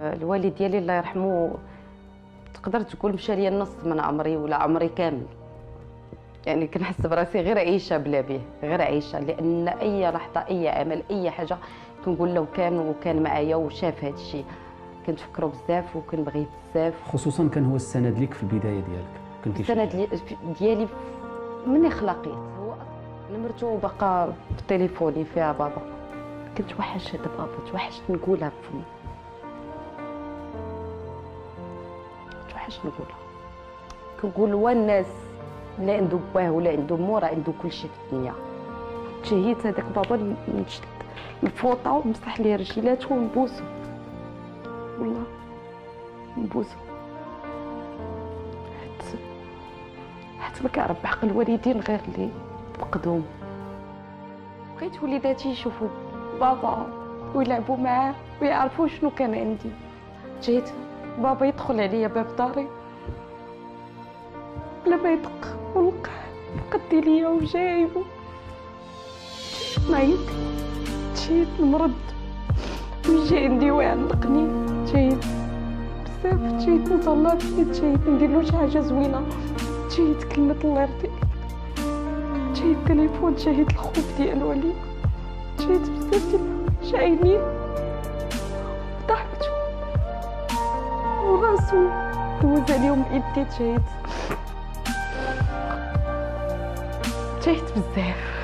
الوالد ديالي الله يرحمه تقدر تقول مشى ليا النص من عمري ولا عمري كامل. يعني كنحس براسي غير عايشه بلا بيه، غير عايشه، لان اي لحظه اي عمل اي حاجه كنقول له كان معايا وشاف هذا الشيء. كنتفكرو بزاف وكنبغيه بزاف. خصوصا كان هو السند ليك في البدايه ديالك. كنتي السند ديالي مني خلقيت. هو نمرته باقا في تليفوني فيها بابا. كنت وحشت بابا، توحشت نقولها بفمي، توحشت نقولها. كنقول هو الناس اللي عنده باه ولا عنده مورا عنده كل شيء في الدنيا. تشهيت هذاك بابا نشد الفوطه ومسح ليه رجيلاته ونبوسو، والله نبوسو حتى ما كنعرف بحق الوالدين غير اللي فقدوهم. بغيت وليداتي يشوفوا بابا ويلعبوا معاه ويعرفوا شنو كان عندي. جيت بابا يدخل عليا باب داري بلا ما يدق ولقى قدي ليا وجايبو. نعيط، جيت نمرض ويجي عندي ويعلقني. جيت بزاف، جيت نطلع فيه، جيت نديرلو شي حاجه زوينه، جيت كلمه الله يرضيك، جيت تليفون، جيت الخوف ديالو عليا، جيت بزاف ديال الحوايج عينين ضحكتو وراسو دوز عليهم بيدي. جيت بزاف.